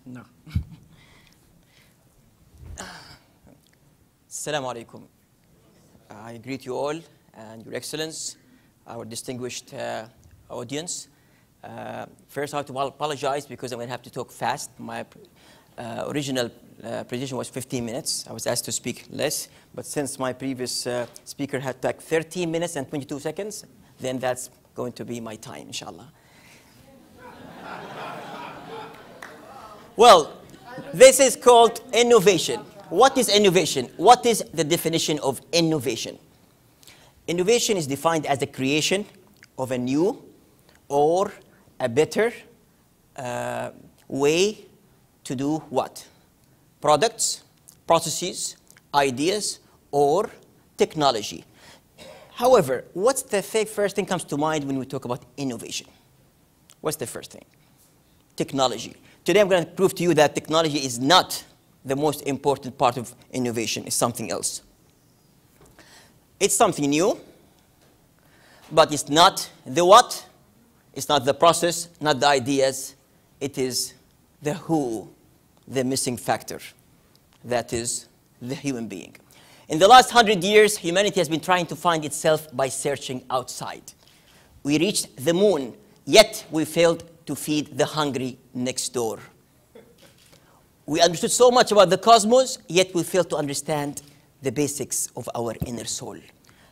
No. Assalamu alaikum. I greet you all and Your Excellence, our distinguished audience. First, I have to apologize because I'm going to have to talk fast. My original presentation was 15 minutes. I was asked to speak less, but since my previous speaker had like 13 minutes and 22 seconds, then that's going to be my time, inshallah. Well, this is called innovation. What is innovation? What is the definition of innovation? Innovation is defined as the creation of a new or a better way to do what? Products, processes, ideas, or technology. However, what's the first thing comes to mind when we talk about innovation? What's the first thing? Technology. Today I'm going to prove to you that technology is not the most important part of innovation. It's something else. It's something new, but it's not the what, it's not the process, not the ideas. It is the who, the missing factor. That is the human being. In the last 100 years, humanity has been trying to find itself by searching outside. We reached the moon, yet we failed to feed the hungry next door. We understood so much about the cosmos, yet we failed to understand the basics of our inner soul.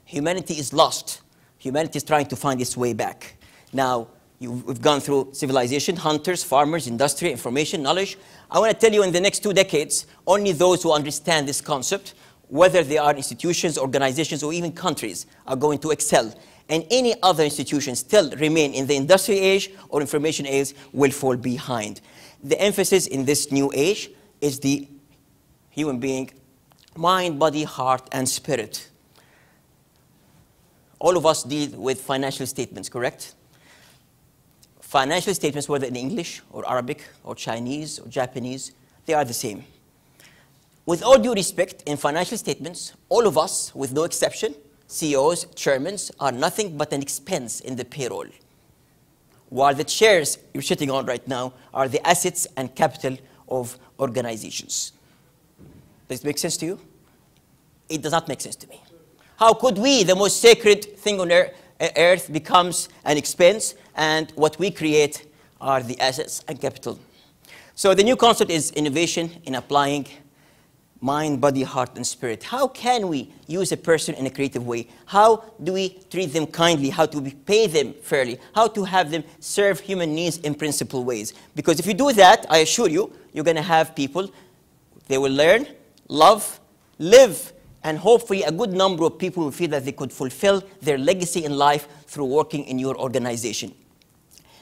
Humanity is lost. Humanity is trying to find its way back. Now, we've gone through civilization, hunters, farmers, industry, information, knowledge. I want to tell you in the next 2 decades, only those who understand this concept, whether they are institutions, organizations, or even countries, are going to excel. And any other institution still remain in the industrial age or information age will fall behind. The emphasis in this new age is the human being, mind, body, heart, and spirit. All of us deal with financial statements, correct? Financial statements, whether in English or Arabic or Chinese or Japanese, they are the same. With all due respect, in financial statements, all of us, with no exception, CEOs, chairmen, are nothing but an expense in the payroll, while the chairs you're sitting on right now are the assets and capital of organizations. Does it make sense to you? It does not make sense to me. How could we, the most sacred thing on earth, becomes an expense, and what we create are the assets and capital? So the new concept is innovation in applying mind, body, heart, and spirit. How can we use a person in a creative way? How do we treat them kindly? How do we pay them fairly? How to have them serve human needs in principled ways? Because if you do that, I assure you, you're going to have people, they will learn, love, live, and hopefully a good number of people will feel that they could fulfill their legacy in life through working in your organization.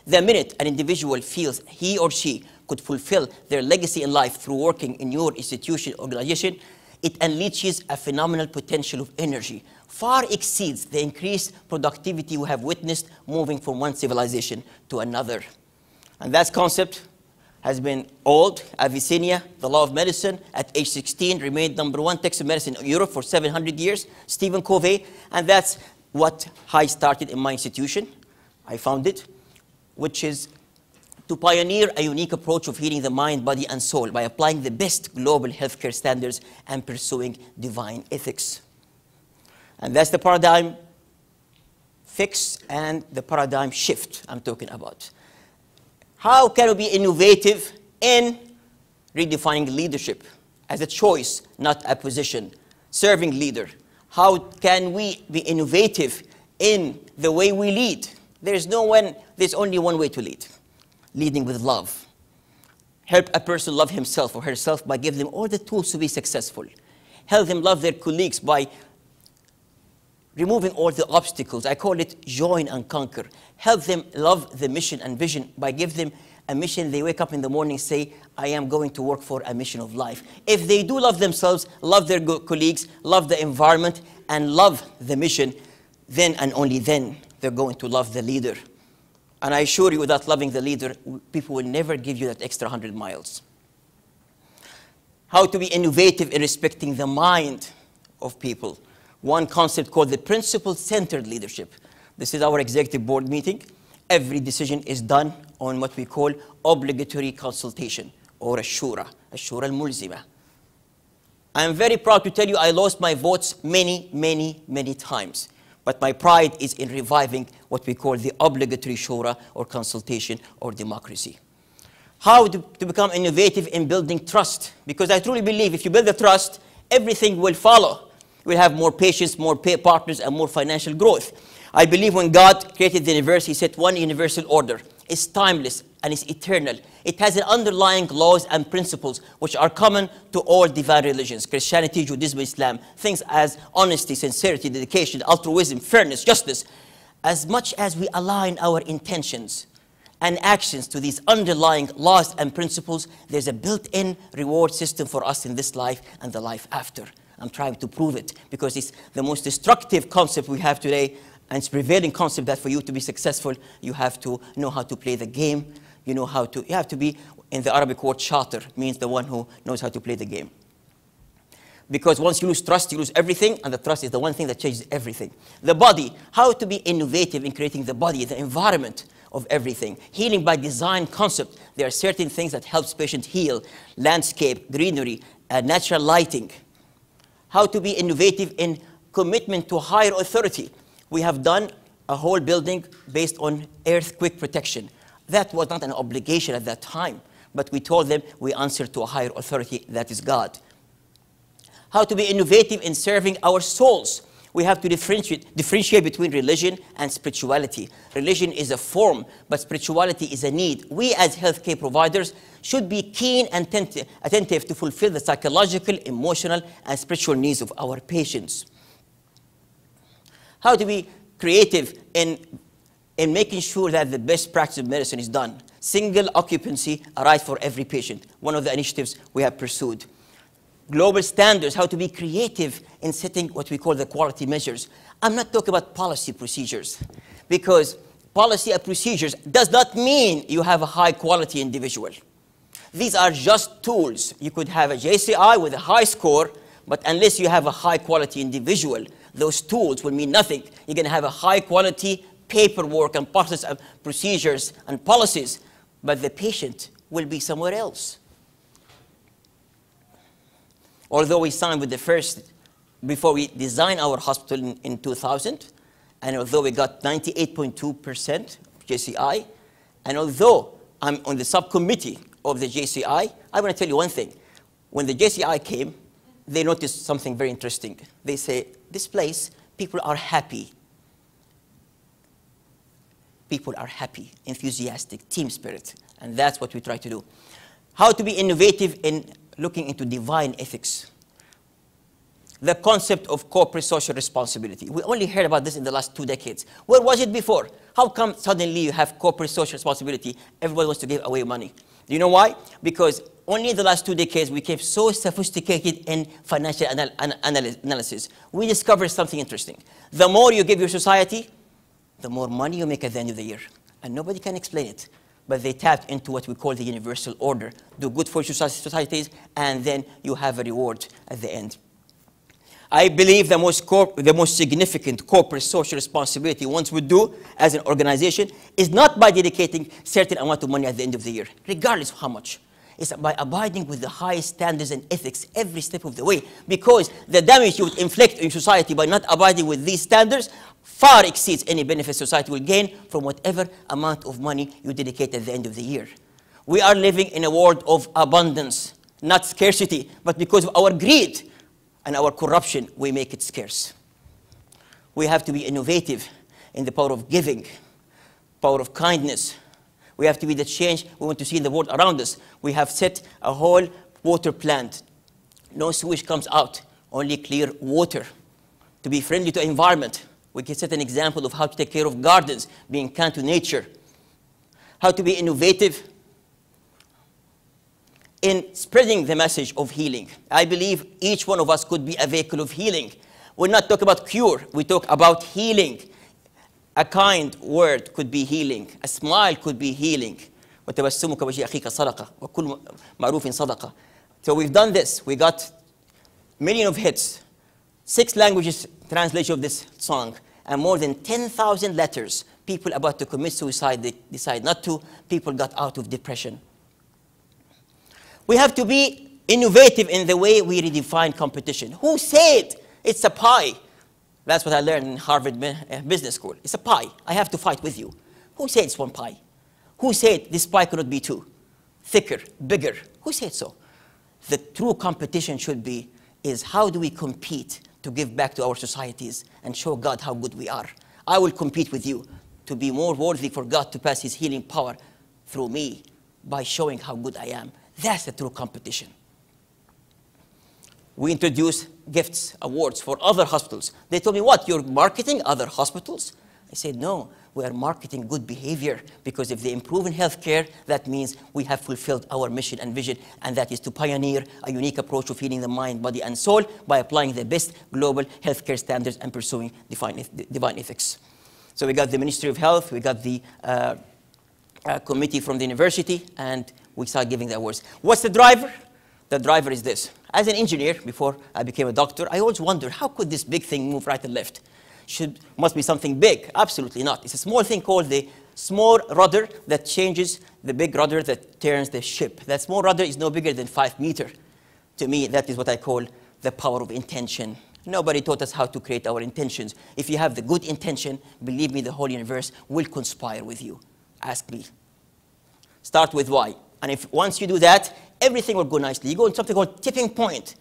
The minute an individual feels he or she could fulfill their legacy in life through working in your institution, organization, it unleashes a phenomenal potential of energy, far exceeds the increased productivity we have witnessed moving from one civilization to another. And that concept has been old. Avicenna, the law of medicine, at age 16, remained #1 text of medicine in Europe for 700 years. Stephen Covey, and that's what I started in my institution. I found it, which is to pioneer a unique approach of healing the mind, body, and soul by applying the best global healthcare standards and pursuing divine ethics. And that's the paradigm fix and the paradigm shift I'm talking about. How can we be innovative in redefining leadership as a choice, not a position? Serving leader. How can we be innovative in the way we lead? There's only one way to lead. Leading with love. Help a person love himself or herself by giving them all the tools to be successful. Help them love their colleagues by removing all the obstacles. I call it join and conquer. Help them love the mission and vision by giving them a mission. They wake up in the morning, say, I am going to work for a mission of life. If they do love themselves, love their colleagues, love the environment, and love the mission, then and only then they're going to love the leader. And I assure you, without loving the leader, people will never give you that extra 100 miles. How to be innovative in respecting the mind of people. One concept called the principle-centered leadership. This is our executive board meeting. Every decision is done on what we call obligatory consultation. or الشورى الملزمة. I am very proud to tell you I lost my votes many times. But my pride is in reviving what we call the obligatory shura or consultation or democracy. How to become innovative in building trust? Because I truly believe if you build the trust, everything will follow. We'll have more patients, more partners, and more financial growth. I believe when God created the universe, He set one universal order. It's timeless and it's eternal. It has an underlying laws and principles which are common to all divine religions, Christianity, Judaism, Islam. Things as honesty, sincerity, dedication, altruism, fairness, justice. As much as we align our intentions and actions to these underlying laws and principles, there's a built-in reward system for us in this life and the life after. I'm trying to prove it because it's the most destructive concept we have today, and it's prevailing concept that for you to be successful, you have to know how to play the game. You have to be, in the Arabic word, shatir, means the one who knows how to play the game. Because once you lose trust, you lose everything, and the trust is the one thing that changes everything. The body, how to be innovative in creating the body, the environment of everything. Healing by design concept. There are certain things that helps patients heal. Landscape, greenery, natural lighting. How to be innovative in commitment to higher authority. We have done a whole building based on earthquake protection. That was not an obligation at that time, but we told them we answer to a higher authority, that is God. How to be innovative in serving our souls. We have to differentiate between religion and spirituality. Religion is a form, but spirituality is a need. We as healthcare providers should be keen and attentive to fulfill the psychological, emotional, and spiritual needs of our patients. How to be creative in making sure that the best practice of medicine is done. Single occupancy, a right for every patient. One of the initiatives we have pursued. Global standards, how to be creative in setting what we call the quality measures. I'm not talking about policy procedures, because policy and procedures does not mean you have a high quality individual. These are just tools. You could have a JCI with a high score, but unless you have a high quality individual, those tools will mean nothing. You're going to have a high quality paperwork and process and procedures and policies, but the patient will be somewhere else. Although we signed with the first, before we designed our hospital in 2000, and although we got 98.2% JCI, and although I'm on the subcommittee of the JCI, I want to tell you one thing. When the JCI came, they noticed something very interesting. They say, this place, people are happy. People are happy, enthusiastic, team spirit. And that's what we try to do. How to be innovative in looking into divine ethics. The concept of corporate social responsibility. We only heard about this in the last 2 decades. Where was it before? How come suddenly you have corporate social responsibility? Everybody wants to give away money. Do you know why? Because only in the last 2 decades we became so sophisticated in financial analysis. We discovered something interesting. The more you give your society, the more money you make at the end of the year. And nobody can explain it. But they tapped into what we call the universal order. Do good for societies, and then you have a reward at the end. I believe the most significant corporate social responsibility one would do as an organization is not by dedicating certain amount of money at the end of the year, regardless of how much. It's by abiding with the highest standards and ethics every step of the way, because the damage you would inflict in society by not abiding with these standards far exceeds any benefit society will gain from whatever amount of money you dedicate at the end of the year. We are living in a world of abundance, not scarcity, but because of our greed and our corruption, we make it scarce. We have to be innovative in the power of giving, power of kindness. We have to be the change we want to see in the world around us. We have set a whole water plant. No sewage comes out, only clear water. To be friendly to the environment, we can set an example of how to take care of gardens, being kind to nature. How to be innovative in spreading the message of healing. I believe each one of us could be a vehicle of healing. We're not talking about cure, we talk about healing. A kind word could be healing. A smile could be healing. وَتَبَسُّمُكَ وَجْهِ أَخِيكَ صَدَقَةٌ وَكُلُّ مَعْرُوفٍ صَدَقَةٌ. So we've done this. We got millions of hits, 6 languages translation of this song, and more than 10,000 letters. People about to commit suicide, they decide not to. People got out of depression. We have to be innovative in the way we redefine competition. Who said it's a pie? That's what I learned in Harvard Business School. It's a pie. I have to fight with you. Who said it's one pie? Who said this pie cannot be two? Thicker, bigger. Who said so? The true competition should be is how do we compete to give back to our societies and show God how good we are. I will compete with you to be more worthy for God to pass his healing power through me by showing how good I am. That's the true competition. We introduced gifts, awards for other hospitals. They told me, what, you're marketing other hospitals? I said, no, we are marketing good behavior, because if they improve in healthcare, that means we have fulfilled our mission and vision, and that is to pioneer a unique approach of healing the mind, body, and soul by applying the best global healthcare standards and pursuing divine ethics. So we got the Ministry of Health, we got the committee from the university, and we started giving the awards. What's the driver? The driver is this. As an engineer, before I became a doctor, I always wondered, how could this big thing move right and left? Must be something big. Absolutely not. It's a small thing called the small rudder that changes the big rudder that turns the ship. That small rudder is no bigger than 5 meters. To me, that is what I call the power of intention. Nobody taught us how to create our intentions. If you have the good intention, believe me, the whole universe will conspire with you. Ask me. Start with why. And if once you do that, everything will go nicely. You go on something called tipping point.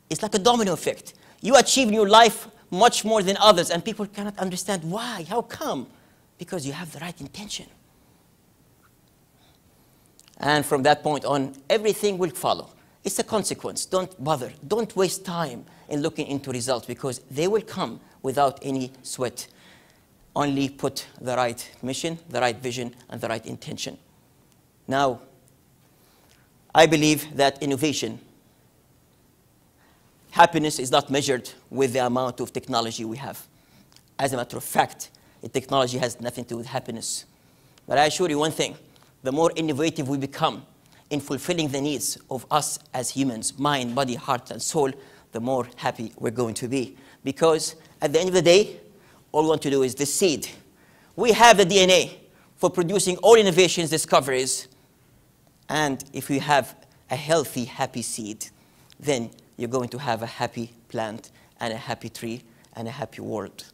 It's like a domino effect. You achieve in your life much more than others, and people cannot understand why. How come? Because you have the right intention. And from that point on, everything will follow. It's a consequence. Don't bother. Don't waste time in looking into results, because they will come without any sweat. Only put the right mission, the right vision, and the right intention. Now, I believe that innovation, happiness is not measured with the amount of technology we have. As a matter of fact, the technology has nothing to do with happiness. But I assure you one thing, the more innovative we become in fulfilling the needs of us as humans, mind, body, heart, and soul, the more happy we're going to be. Because at the end of the day, all we want to do is the seed. We have the DNA for producing all innovations, discoveries, and if we have a healthy, happy seed, then you're going to have a happy plant and a happy tree and a happy world.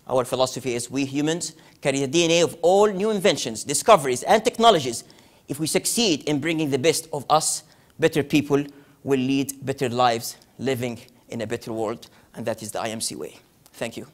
Our philosophy is we humans carry the DNA of all new inventions, discoveries, and technologies. If we succeed in bringing the best of us, better people will lead better lives, living in a better world, and that is the IMC way. Thank you.